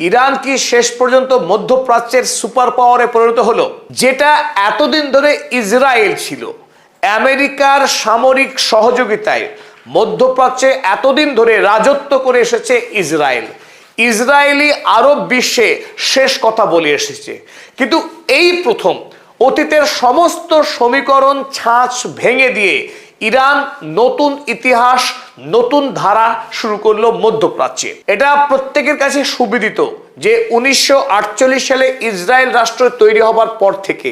Iran কি শেষ পর্যন্ত মধ্যপ্রাচ্যের সুপার পাওয়ারে পরিণত হলো? যেটা এতদিন ধরে ইসরায়েল ছিল, আমেরিকার সামরিক সহযোগিতায় মধ্যপ্রাচ্যে এতদিন ধরে রাজত্ব করে এসেছে ইসরায়েল। ইসরায়েলি আরব বিশ্বে শেষ কথা বলে এসেছে, কিন্তু এই প্রথম অতীতের সমস্ত সমীকরণ ছাঁচ ভেঙে দিয়ে ইরান নতুন ইতিহাস, নতুন ধারা শুরু করলো মধ্যপ্রাচ্যে। এটা প্রত্যেকের কাছে সুবিদিত যে 1948 সালে ইসরায়েল রাষ্ট্র তৈরি হবার পর থেকে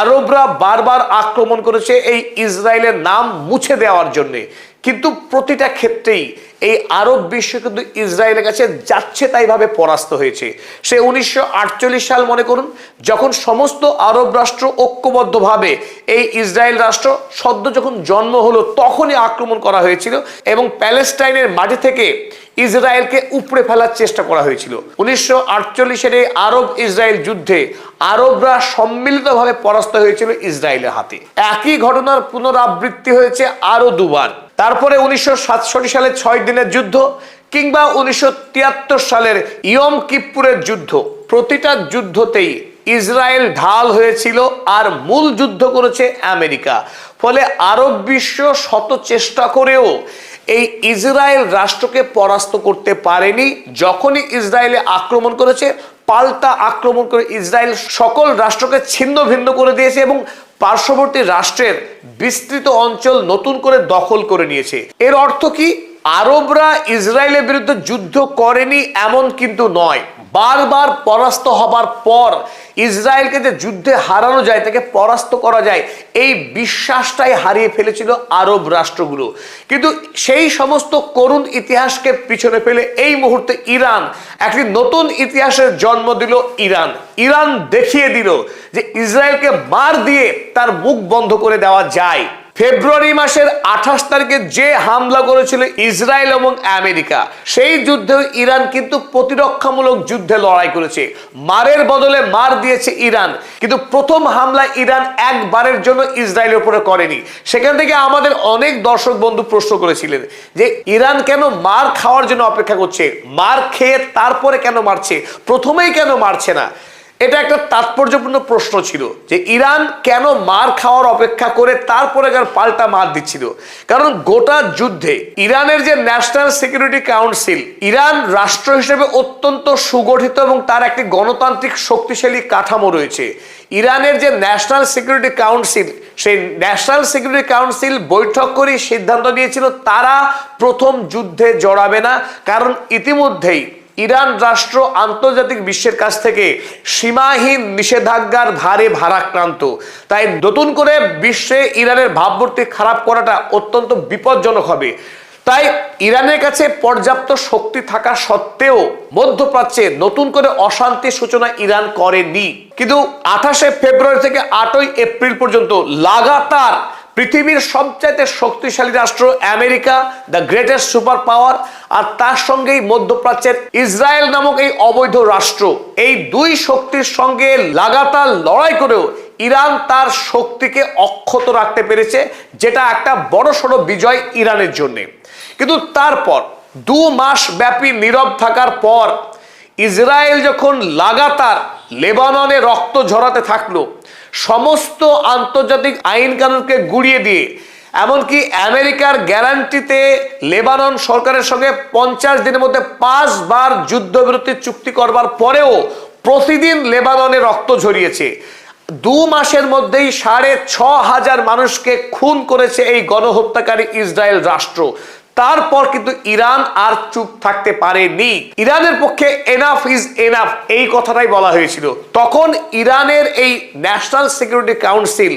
আরবরা বারবার আক্রমণ করেছে এই ইসরায়েলের নাম মুছে দেওয়ার জন্যে, কিন্তু প্রতিটা ক্ষেত্রেই এই আরব বিশ্ব কিন্তু ইসরায়েলের কাছে যাচ্ছে তাইভাবে পরাস্ত হয়েছে। সে 1948 সাল মনে করুন, যখন সমস্ত আরব রাষ্ট্র ঐক্যবদ্ধভাবে এই ইসরায়েল রাষ্ট্র সদ্য যখন জন্ম হলো তখনই আক্রমণ করা হয়েছিল এবং প্যালেস্টাইনের মাটি থেকে ইসরায়েলকে উপড়ে ফেলার চেষ্টা করা হয়েছিল। 1948 এই আরব ইসরায়েল যুদ্ধে আরবরা সম্মিলিতভাবে পরাস্ত হয়েছিল ইসরায়েলের হাতে। একই ঘটনার পুনরাবৃত্তি হয়েছে আরো দুবার। তারপরে 1967 সালে 6 দিনের যুদ্ধ, কিংবা 1973 সালের ইয়ম কিপ্পুরের যুদ্ধ, প্রতিটা যুদ্ধতেই ইসরায়েল ঢাল হয়েছিল আর মূল যুদ্ধ করেছে আমেরিকা। ফলে আরব বিশ্ব শত চেষ্টা করেও এই ইসরায়েল রাষ্ট্রকে পরাস্ত করতে পারেনি। যখনই ইসরায়েলে আক্রমণ করেছে, পাল্টা আক্রমণ করে ইসরায়েল সকল রাষ্ট্রকে ছিন্ন ভিন্ন করে দিয়েছে এবং পার্শ্ববর্তী রাষ্ট্রের বিস্তৃত অঞ্চল নতুন করে দখল করে নিয়েছে। এর অর্থ কি? আরবরা ইসরায়েলের বিরুদ্ধে যুদ্ধ করেনি এমন কিন্তু নয়। বারবার পরাস্ত হবার পর ইসরায়েলকে যে যুদ্ধে হারানো যায়, তাকে পরাস্ত করা যায়, এই বিশ্বাসটাই হারিয়ে ফেলেছিল আরব রাষ্ট্রগুলো। কিন্তু সেই সমস্ত করুণ ইতিহাসকে পিছনে ফেলে এই মুহূর্তে ইরান একটি নতুন ইতিহাসের জন্ম দিল। ইরান দেখিয়ে দিল যে ইসরায়েলকে মার দিয়ে তার মুখ বন্ধ করে দেওয়া যায়। ফেব্রুয়ারি মাসের 28 তারিখে যে হামলা করেছিল ইসরায়েল এবং আমেরিকা, সেই যুদ্ধে ইরান কিন্তু প্রতিরক্ষামূলক যুদ্ধে লড়াই করেছে, মারের বদলে মার দিয়েছে ইরান। কিন্তু প্রথম হামলা ইরান একবারের জন্য ইসরায়েলের উপরে করেনি। সেখান থেকে আমাদের অনেক দর্শক বন্ধু প্রশ্ন করেছিলেন যে ইরান কেন মার খাওয়ার জন্য অপেক্ষা করছে, মার খেয়ে তারপরে কেন মারছে, প্রথমেই কেন মারছে না? এটা একটা তাৎপর্যপূর্ণ প্রশ্ন ছিল যে ইরান কেন মার খাওয়ার অপেক্ষা করে তারপরে পাল্টা মার দিচ্ছিল। কারণ গোটা যুদ্ধে ইরানের যে ন্যাশনাল সিকিউরিটি কাউন্সিল, ইরান রাষ্ট্র হিসেবে অত্যন্ত সুগঠিত এবং তার একটি গণতান্ত্রিক শক্তিশালী কাঠামো রয়েছে। ইরানের যে ন্যাশনাল সিকিউরিটি কাউন্সিল, সেই ন্যাশনাল সিকিউরিটি কাউন্সিল বৈঠক করে সিদ্ধান্ত নিয়েছিল তারা প্রথম যুদ্ধে জড়াবে না, কারণ ইতিমধ্যেই ইরান রাষ্ট্র আন্তর্জাতিক বিশ্বের কাছ থেকে সীমাহীন নিষেধাজ্ঞার ভারে ভারাক্রান্ত। তাই নতুন করে বিশ্বে ইরানের ভাবমূর্তি খারাপ করাটা অত্যন্ত বিপজ্জনক হবে। তাই ইরানের কাছে পর্যাপ্ত শক্তি থাকা সত্ত্বেও মধ্যপ্রাচ্যে নতুন করে অশান্তির সূচনা ইরান করেনি। কিন্তু 28 ফেব্রুয়ারি থেকে 8 এপ্রিল পর্যন্ত লাগাতার পৃথিবীর সবচাইতে শক্তিশালী রাষ্ট্র America, the greatest superpower, আর তার সঙ্গেই মধ্যপ্রাচ্যের ইসরায়েল নামক এই অবৈধ রাষ্ট্র, এই দুই শক্তির সঙ্গে লাগাতার লড়াই করেও ইরান তার শক্তিকে অক্ষত রাখতে পেরেছে, যেটা একটা বড়সড় বিজয় ইরানের জন্য। কিন্তু তারপর 2 মাস ব্যাপী নীরব থাকার পর ইসরায়েল যখন লাগাতার লেবাননে রক্ত ঝরাতে থাকলো, সমস্ত আন্তর্জাতিক আইন কানুনকে গুড়িয়ে দিয়ে, এমনকি আমেরিকার গ্যারান্টিতে লেবানন সরকারের সঙ্গে 50 দিনের মধ্যে 5 বার যুদ্ধবিরতি চুক্তি করবার পরেও প্রতিদিন লেবাননে রক্ত ঝরিয়েছে। 2 মাসের মধ্যেই 6,500 মানুষকে খুন করেছে এই গণহত্যাকারী ইসরায়েল রাষ্ট্র। তারপর কিন্তু ইরান আর চুপ থাকতে পারেনি। ইরানের পক্ষে এনাফ ইজ এনাফ এই কথাটাই বলা হয়েছিল। তখন ইরানের এই ন্যাশনাল সিকিউরিটি কাউন্সিল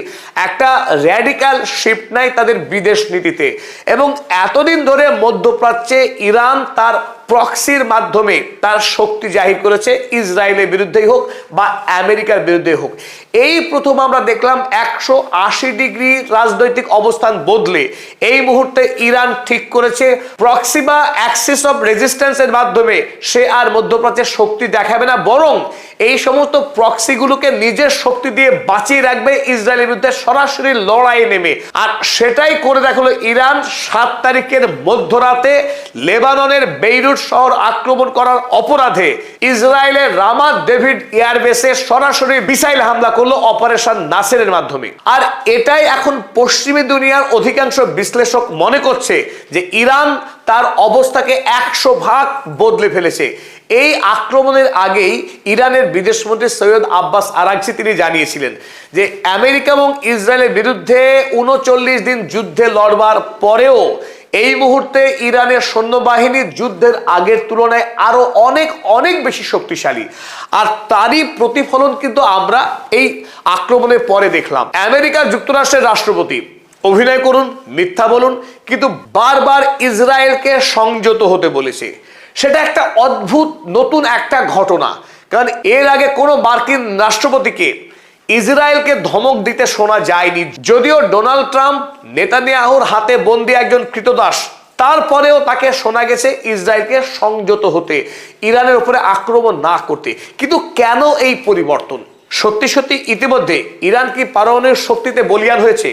একটা র্যাডিক্যাল শিফট নেয় তাদের বিদেশ নীতিতে, এবং এতদিন ধরে মধ্যপ্রাচ্যে ইরান তার প্রক্সির মাধ্যমে তার শক্তি জাহির করেছে, ইসরায়েলের বিরুদ্ধেই হোক বা আমেরিকার বিরুদ্ধে হোক। এই প্রথম আমরা দেখলাম 180 ডিগ্রি রাজনৈতিক অবস্থান বদলে এই মুহূর্তে ইরান ঠিক করেছে প্রক্সি বা অ্যাক্সিস অফ রেজিস্ট্যান্সের মাধ্যমে সে আর মধ্যপ্রাচ্যের শক্তি দেখাবে না, বরং এই সমস্ত প্রক্সিগুলোকে নিজের শক্তি দিয়ে বাঁচিয়ে রাখবে ইসরায়েলের বিরুদ্ধে সরাসরি লড়াইয়ে নেমে। আর সেটাই করে দেখালো ইরান 7 তারিখের মধ্যরাতে লেবাননের বেইরুট বেইরুত শহর আক্রমণ করার অপরাধে ইসরায়েলের রামাত ডেভিড এয়ারবেসে সরাসরি মিসাইল হামলা করলো অপারেশন নাসেরের মাধ্যমে। আর এটাই এখন পশ্চিমী দুনিয়ার অধিকাংশ বিশ্লেষক মনে করছে যে ইরান তার অবস্থাকে 100 ভাগ বদলে ফেলেছে। এই আক্রমণের আগেই ইরানের বিদেশমন্ত্রী সৈয়দ আব্বাস আরাগচি তিনি জানিয়েছিলেন যে আমেরিকা এবং ইসরায়েলের বিরুদ্ধে 39 দিন যুদ্ধে লড়বার পরেও এই মুহূর্তে ইরানের সৈন্যবাহিনী যুদ্ধের আগের তুলনায় আরো অনেক বেশি শক্তিশালী। আর তারই প্রতিফলন কিন্তু আমরা এই আক্রমণের পরে দেখলাম। আমেরিকা যুক্তরাষ্ট্রের রাষ্ট্রপতি অভিনয় করুন, মিথ্যা বলুন, কিন্তু বারবার ইসরায়েলকে সংযত হতে বলেছে। সেটা একটা অদ্ভুত নতুন একটা ঘটনা, কারণ এর আগে কোনো মার্কিন রাষ্ট্রপতিকে ইসরায়েলকে ধমক দিতে শোনা যায়নি। যদিও ডোনাল্ড ট্রাম্প নেতানিয়াহুর হাতে বন্দী একজন ক্রীতদাস, তারপরেও তাকে শোনা গেছে ইসরায়েলকে সংযত হতে, ইরানের উপরে আক্রমণ না করতে। কিন্তু কেন এই পরিবর্তন? সত্যি ইতিমধ্যে ইরান কি পারমাণবিক শক্তিতে বলিয়ান হয়েছে,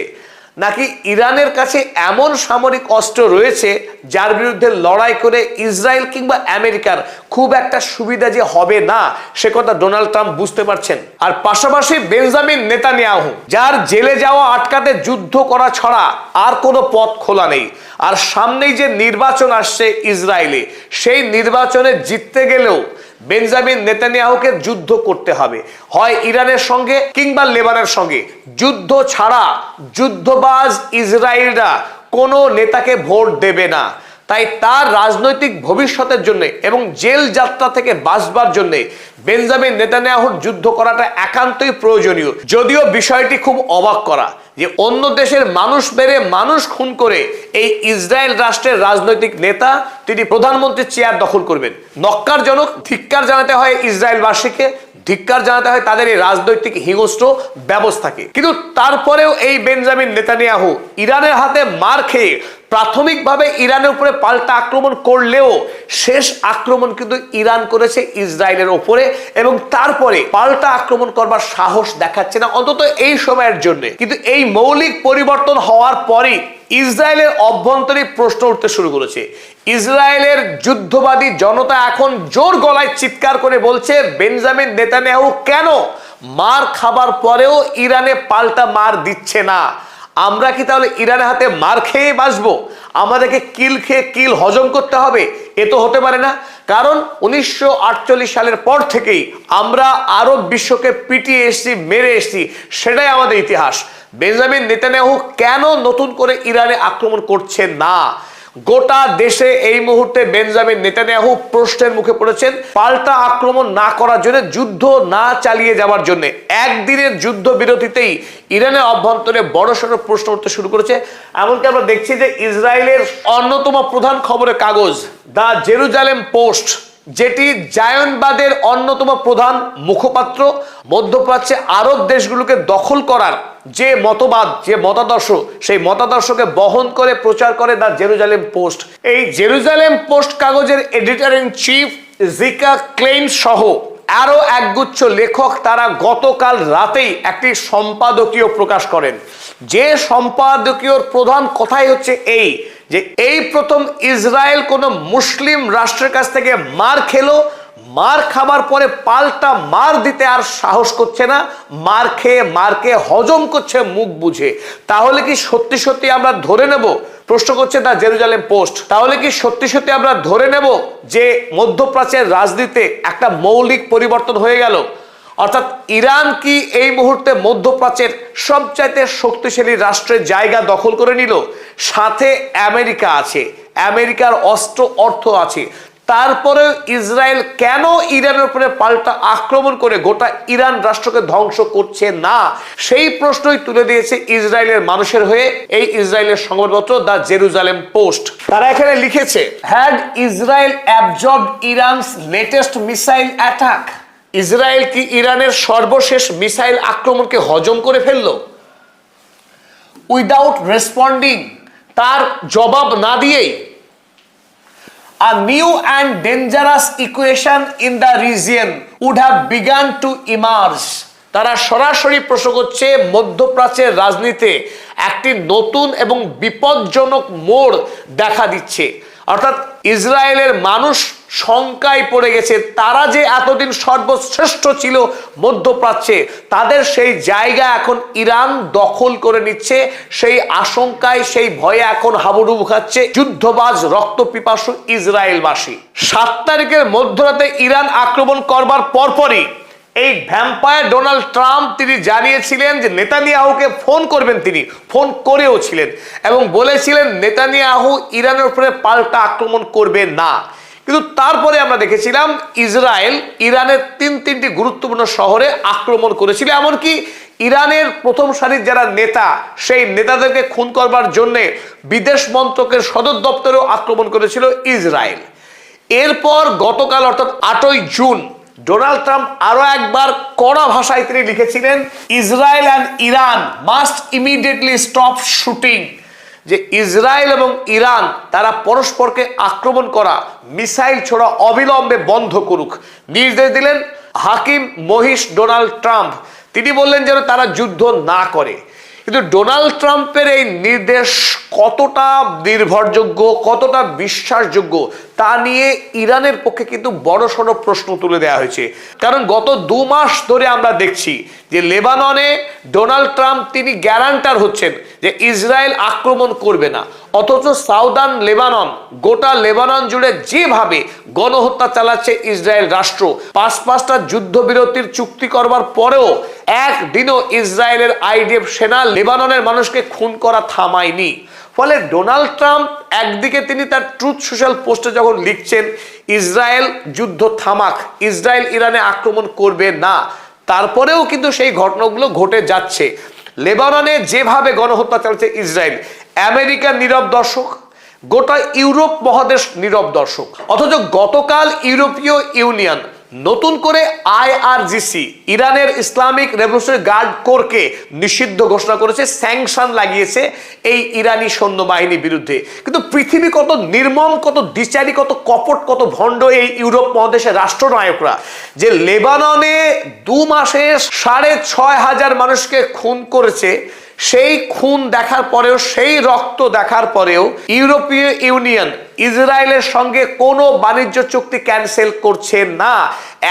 নাকি ইরানের কাছে এমন সামরিক অস্ত্র রয়েছে যার বিরুদ্ধে লড়াই করে ইসরায়েল কিংবা আমেরিকার খুব একটা সুবিধা যে হবে না সে কথা ডোনাল্ড ট্রাম্প বুঝতে পারছেন? আর পাশাপাশি বেঞ্জামিন নেতানিয়াহু, যার জেলে যাওয়া আটকাতে যুদ্ধ করা ছাড়া আর কোনো পথ খোলা নেই। আর সামনেই যে নির্বাচন আসছে ইসরায়েলে, সেই নির্বাচনে জিততে গেলেও বেঞ্জামিন নেতানিয়াহুকে যুদ্ধ করতে হবে, হয় ইরানের সঙ্গে কিংবা লেবাননের সঙ্গে। যুদ্ধ ছাড়া যুদ্ধবাজ ইসরায়েলরা কোনো নেতাকে ভোট দেবে না। তাই তার রাজনৈতিক ভবিষ্যতের জন্য এবং জেল যাত্রা থেকে বাঁচবার জন্য বেঞ্জামিন নেতানিয়াহুর যুদ্ধ করাটা একান্তই প্রয়োজনীয়। যদিও বিষয়টি খুব অবাক করা যে অন্য দেশের মানুষ মেরে মানুষ খুন করে এই ইসরায়েল রাষ্ট্রের রাজনৈতিক নেতা তিনি প্রধানমন্ত্রীর চেয়ার দখল করবেন। নক্কারজনক। ধিক্কার জানাতে হয় ইসরায়েলবাসীকে, ধিক্কার জানাতে হয় তাদের এই রাজনৈতিক হিংস্র ব্যবস্থাকে। কিন্তু তারপরেও এই বেঞ্জামিন নেতানিয়াহু ইরানের হাতে মার খেয়ে প্রাথমিকভাবে ইরানের উপরে পাল্টা আক্রমণ করলেও শেষ আক্রমণ কিন্তু ইরান করেছে ইসরায়েলের উপরে, এবং তারপরে পাল্টা আক্রমণ করবার সাহস দেখাচ্ছে না, অন্তত এই সময়ের জন্য। কিন্তু এই মৌলিক পরিবর্তন হওয়ার পরই ইসরায়েলের অভ্যন্তরীণ প্রশ্ন উঠতে শুরু করেছে। ইসরায়েলের যুদ্ধবাদী জনতা এখন জোর গলায় চিৎকার করে বলছে, বেঞ্জামিন নেতানিয়াহু কেন মার খাবার পরেও ইরানে পাল্টা মার দিচ্ছে না? আমরা কি তাহলে ইরানের হাতে মার খেয়ে বাঁচবো? আমাদেরকে কিল খেয়ে কিল হজম করতে হবে? এ তো হতে পারে না। কারণ 1948 সালের পর থেকেই আমরা আরব বিশ্বকে পিটিয়ে এসেছি, মেরে এসেছি, সেটাই আমাদের ইতিহাস। বেঞ্জামিন নেতানিয়াহু কেন নতুন করে ইরানে আক্রমণ করছে না? গোটা দেশে এই মুহূর্তে বেঞ্জামিন নেতানিয়াহু প্রশ্নের মুখে পড়েছেন, পাল্টা আক্রমণ না করার জন্য, যুদ্ধ না চালিয়ে যাওয়ার জন্য। একদিনের যুদ্ধ বিরতিতেই ইরানের অভ্যন্তরে বড়সড় প্রশ্ন উঠতে শুরু করেছে। এমনকি আমরা দেখছি যে ইসরায়েলের অন্যতম প্রধান খবরের কাগজ দ্য জেরুজালেম পোস্ট, যেটি জায়নবাদের অন্যতম প্রধান মুখপাত্র, মধ্যপ্রাচ্যে আরব দেশগুলোকে দখল করার যে মতবাদ, যে মতাদর্শ, সেই মতাদর্শকে বহন করে প্রচার করে দ্য জেরুজালেম পোস্ট। এই জেরুজালেম পোস্ট কাগজের editor in chief Zika Klein সহ আরো একগুচ্ছ লেখক তারা গতকাল রাতেই একটি সম্পাদকীয় প্রকাশ করেন। যে সম্পাদকীয়র প্রধান কথাই হচ্ছে এই যে এই প্রথম ইসরায়েল কোনো মুসলিম রাষ্ট্রের কাছ থেকে মার খেলো, মার খাবার পরে পাল্টা মার দিতে আর সাহস করছে না, মারকে হজম করছে মুখ বুঝে। তাহলে কি সত্যি আমরা ধরে নেব, প্রশ্ন করছে দ্য জেরুজালেম পোস্ট, তাহলে কি সত্যি আমরা ধরে নেব যে মধ্যপ্রাচ্যের রাজনীতিতে একটা মৌলিক পরিবর্তন হয়ে গেল? অর্থাৎ ইরান কি এই মুহূর্তে মধ্যপ্রাচ্যের সবচাইতে শক্তিশালী রাষ্ট্রের জায়গা দখল করে নিল? সাথে আমেরিকা আছে, আমেরিকার অস্ত্র অর্থ আছে। তারপরে ইসরায়েল কেন ইরানের উপরে পাল্টা আক্রমণ করে গোটা ইরান রাষ্ট্রকে ধ্বংস করছে না? সেই প্রশ্নই তুলে দিয়েছে ইসরায়েলের মানুষের হয়ে এই ইসরায়েলের সংবাদপত্র দ্য জেরুজালেম পোস্ট। তারা এখানে লিখেছে, had Israel absorbed ইরানস latest missile attack? Israel কি ইরানের সর্বশেষ মিসাইল আক্রমণকে হজম করে ফেললো? উইদাউট রেসপন্ডিং, তার জবাব না দিয়েই a new and dangerous equation in the region would have begun to emerge. তারা সরাসরি প্রশ্ন করছে, মধ্যপ্রাচ্যের রাজনীতিতে একটি নতুন এবং বিপজ্জনক মোড় দেখা দিচ্ছে। অর্থাৎ ইসরায়েলের মানুষ শঙ্কায় পড়ে গেছে। তারা যে এতদিন সর্বশ্রেষ্ঠ ছিল মধ্যপ্রাচ্যে, তাদের সেই জায়গা এখন ইরান দখল করে নিচ্ছে। সেই আশঙ্কায়, সেই ভয়ে এখন হাবুডুবু খাচ্ছে যুদ্ধবাজ রক্তপিপাসু ইসরায়েলবাসী। 7 তারিখের মধ্যরাতে ইরান আক্রমণ করবার পরপরই এই ভ্যাম্পায়ার ডোনাল্ড ট্রাম্প তিনি জানিয়েছিলেন যে নেতানিয়াহুকে ফোন করবেন। তিনি ফোন করেও ছিলেন এবং বলেছিলেন নেতানিয়াহু ইরানের উপরে পাল্টা আক্রমণ করবে না। কিন্তু তারপরে আমরা দেখেছিলাম ইসরায়েল ইরানের তিনটি গুরুত্বপূর্ণ শহরে আক্রমণ করেছিল। এমনকি ইরানের প্রথম সারির যারা নেতা, সেই নেতাদেরকে খুন করবার জন্যে বিদেশ মন্ত্রকের সদর দপ্তরেও আক্রমণ করেছিল ইসরায়েল। এরপর গতকাল অর্থাৎ 8ই জুন ডোনাল্ড ট্রাম্প আরো একবার কড়া ভাষায় তিনি লিখেছিলেন, Israel and Iran must immediately stop shooting. যে ইসরায়েল এবং ইরান তারা পরস্পরকে আক্রমণ করা, মিসাইল ছোড়া অবিলম্বে বন্ধ করুক নির্দেশ দিলেন হাকিম মহিষ ডোনাল্ড ট্রাম্প। তিনি বললেন যেন তারা যুদ্ধ না করে। কিন্তু ডোনাল্ড ট্রাম্পের এই নির্দেশ কতটা নির্ভরযোগ্য, কতটা বিশ্বাসযোগ্য তা নিয়ে ইরানের পক্ষে কিন্তু বড়সড় প্রশ্ন তুলে দেওয়া হয়েছে। কারণ গত 2 মাস ধরে আমরা দেখছি যে লেবাননে ডোনাল্ড ট্রাম্প তিনি গ্যারান্টার হচ্ছেন যে ইসরায়েল আক্রমণ করবে না, অথচ সাউদার্ন লেবানন, গোটা লেবানন জুড়ে যেভাবে গণহত্যা চালাচ্ছে ইসরায়েল রাষ্ট্র, 5টা যুদ্ধবিরতির চুক্তি করবার পরেও একদিনও ইসরায়েলের আইডিএফ সেনা লেবাননের মানুষকে খুন করা থামায়নি। ফলে ডোনাল্ড ট্রাম্প একদিকে তিনি তার ট্রুথ সোশ্যাল পোস্টে যখন লিখছেন ইসরায়েল যুদ্ধ থামাক, ইসরায়েল ইরানে আক্রমণ করবে না, তারপরেও কিন্তু সেই ঘটনাগুলো ঘটে যাচ্ছে। লেবাননে যেভাবে গণহত্যা চালাচ্ছে ইসরায়েল, আমেরিকার নীরব দর্শক, গোটা ইউরোপ মহাদেশ নীরব দর্শক। অথচ গতকাল ইউরোপীয় ইউনিয়ন নতুন করে আইআরজিসি ইরানের ইসলামিক রেভলিউশনারি গার্ড কোরকে নিষিদ্ধ ঘোষণা করেছে, স্যাংশন লাগিয়েছে এই ইরানি সৈন্যবাহিনীর বিরুদ্ধে। কিন্তু পৃথিবী কত নির্মম, কত দ্বিচারী, কত কপট, কত ভণ্ড এই ইউরোপ মহাদেশের রাষ্ট্রনায়করা, যে লেবাননে 2 মাসে 6,500 মানুষকে খুন করেছে। সেই খুন দেখার পরেও, সেই রক্ত দেখার পরেও ইউরোপীয় ইউনিয়ন ইসরায়েলের সঙ্গে কোনো বাণিজ্য চুক্তি ক্যান্সেল করছে না।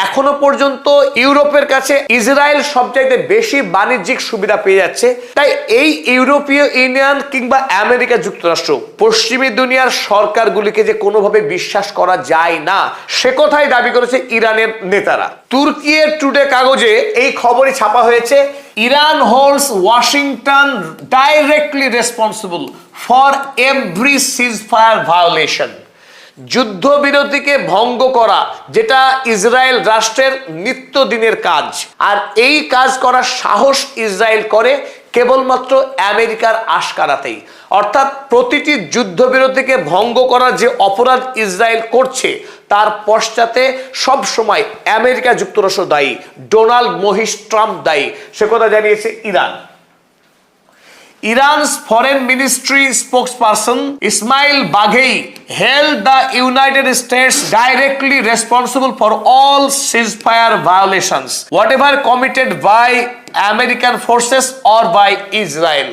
এখনো পর্যন্ত ইউরোপের কাছে ইসরায়েল সবচাইতে বেশি বাণিজ্যিক সুবিধা পেয়ে যাচ্ছে। তাই এই ইউরোপীয় ইউনিয়ন কিংবা আমেরিকা যুক্তরাষ্ট্র, পশ্চিমী দুনিয়ার সরকারগুলিকে যে কোনোভাবে বিশ্বাস করা যায় না, সে কথাই দাবি করেছে ইরানের নেতারা। তুর্কির টুডে কাগজে এই খবরই ছাপা হয়েছে, Iran holds Washington directly responsible for every ceasefire violation. যুদ্ধবিরতিকে ভঙ্গ করা যেটা ইসরায়েল রাষ্ট্রের নিত্যদিনের কাজ, আর এই কাজ করার সাহস ইসরায়েল করে কেবলমাত্র আমেরিকার আশকারাতেই। অর্থাৎ প্রতিটি যুদ্ধবিরতিকে ভঙ্গ করার যে অপরাধ ইসরায়েল করছে তার পশ্চাতে সবসময় আমেরিকা যুক্তরাষ্ট্র দায়ী, ডোনাল্ড মহিষ ট্রাম্প দায়ী, সে কথা জানিয়েছে Iran. Iran's foreign ministry spokesperson Ismail Baghei held the United States directly responsible for all ceasefire violations, whatever committed by American forces or by Israel.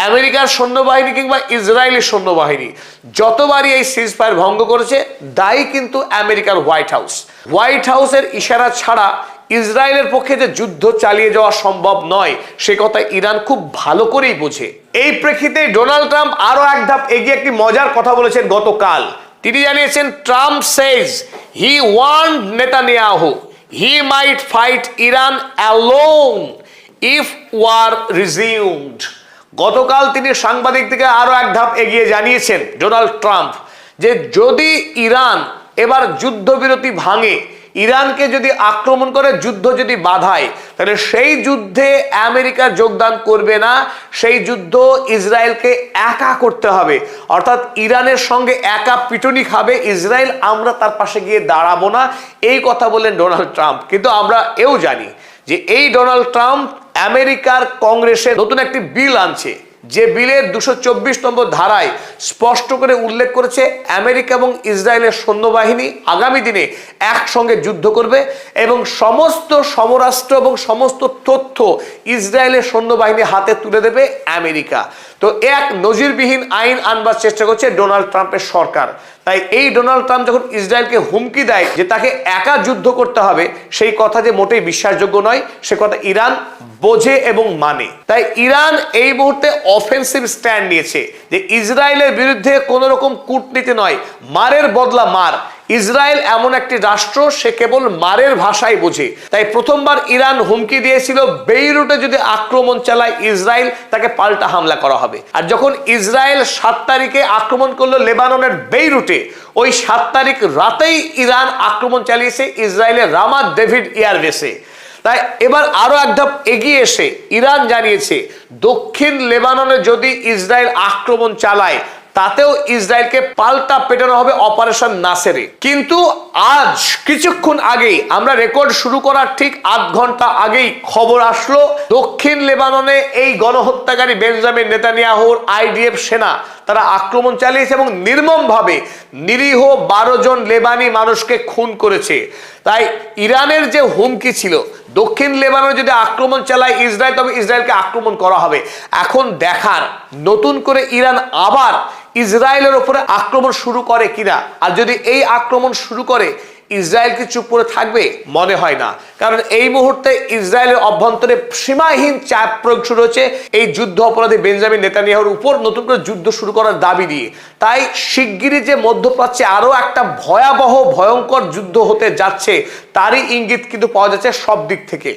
আমেরিকার সৈন্যবাহিনী কিংবা ইসরায়েলের সৈন্যবাহিনী যতবারই এই সিজফায়ার ভঙ্গ করেছে, দায়ী কিন্তু আমেরিকার হোয়াইট হাউস। হোয়াইট হাউসের ইশারা ছাড়া ইসরায়েলের পক্ষে যে যুদ্ধ চালিয়ে যাওয়া সম্ভব নয়, সে কথা ইরান খুব ভালো করেই বোঝে। এই প্রেক্ষিতে ডোনাল্ড ট্রাম্প আরো এক ধাপ এগিয়ে একটি মজার কথা বলেছেন গতকাল। তিনি জানিয়েছেন, Trump says he warned Netanyahu he might fight Iran alone if war resumed. গতকাল তিনি সাংবাদিকদেরকে আরো এক ধাপ এগিয়ে জানিয়েছেন ডোনাল্ড ট্রাম্প যে যদি ইরান এবার যুদ্ধবিরতি ভাঙে, ইরানকে যদি আক্রমণ করে, যুদ্ধ যদি বাধায়, তাহলে সেই যুদ্ধে আমেরিকা যোগদান করবে না, সেই যুদ্ধ ইসরায়েলকে একা করতে হবে। অর্থাৎ ইরানের সঙ্গে একা পিটুনি খাবে ইসরায়েল, আমরা তার পাশে গিয়ে দাঁড়াবো না, এই কথা বললেন ডোনাল্ড ট্রাম্প। কিন্তু আমরা এও জানি যে এই ডোনাল্ড ট্রাম্প আমেরিকার কংগ্রেসে নতুন একটি বিল আনছে, যে বিলের 224 নম্বর ধারায় স্পষ্ট করে উল্লেখ করেছে আমেরিকা এবং ইসরায়েলের সৈন্যবাহিনী আগামী দিনে একসঙ্গে যুদ্ধ করবে এবং সমস্ত সমরাস্ত্র এবং সমস্ত তথ্য ইসরায়েলের সৈন্যবাহিনী হাতে তুলে দেবে আমেরিকা। তো তো এক নজিরবিহীন আইন আনবার চেষ্টা করছে ডোনাল্ড ট্রাম্পের সরকার। তাই এই ডোনাল্ড ট্রাম্প যখন ইসরায়েলকে হুমকি দেয় যে তাকে একা যুদ্ধ করতে হবে, সেই কথা যে মোটেই বিশ্বাসযোগ্য নয়, সে কথা ইরান বোঝে এবং মানে। তাই ইরান এই মুহূর্তে অফেন্সিভ স্ট্যান্ড নিয়েছে যে ইসরায়েলের বিরুদ্ধে কোনো রকম কূটনীতি নয়, মারের বদলা মার। ইসরায়েল এমন একটি রাষ্ট্র, সে কেবল মারের ভাষাই বোঝে। তাই প্রথমবার ইরান হুমকি দিয়েছিল বেইরুটে যদি আক্রমণ চালায় ইসরায়েল, তাকে পাল্টা হামলা করা হবে। আর যখন ইসরায়েল 7 তারিখে আক্রমণ করলো লেবাননের বেইরুটে, ওই 7 তারিখ রাতেই ইরান আক্রমণ চালিয়েছে ইসরায়েলের রামাত ডেভিড এয়ারবেসে। তাই এবার আরো এক ধাপ এগিয়ে এসে ইরান জানিয়েছে দক্ষিণ লেবাননে যদি ইসরায়েল আক্রমণ চালায় তাতেও ইসরায়েলকে পাল্টা পেটানো হবে অপারেশন নাসেরে। কিন্তু আজ কিছুক্ষণ আগেই, আমরা রেকর্ড শুরু করার ঠিক আধ ঘন্টা আগেই খবর আসলো দক্ষিণ লেবাননে এই গণহত্যাকারী বেঞ্জামিন নেতানিয়াহুর আইডিএফ সেনা তারা আক্রমণ চালিয়েছে এবং নির্মমভাবে নিরীহ 12 জন লেবানি মানুষকে খুন করেছে। তাই ইরানের যে হুমকি ছিল দক্ষিণ লেবাননে যদি আক্রমণ চালায় ইসরায়েল, তবে ইসরায়েলকে আক্রমণ করা হবে। এখন দেখার নতুন করে ইরান আবার ইসরায়েলের উপরে আক্রমণ শুরু করে কিনা। আর যদি এই আক্রমণ শুরু করে, ইসরায়েল কি চুপ করে থাকবে? মনে হয় না। কারণ এই মুহূর্তে ইসরায়েলের অভ্যন্তরে সীমাহীন চাপ প্রয়োগ শুরু হচ্ছে এই যুদ্ধ অপরাধী বেঞ্জামিন নেতানিয়াহুর উপর নতুন করে যুদ্ধ শুরু করার দাবি দিয়ে। তাই শিগগিরই যে মধ্যপ্রাচ্যে আরো একটা ভয়াবহ ভয়ঙ্কর যুদ্ধ হতে যাচ্ছে, তারই ইঙ্গিত কিন্তু পাওয়া যাচ্ছে সব দিক থেকে।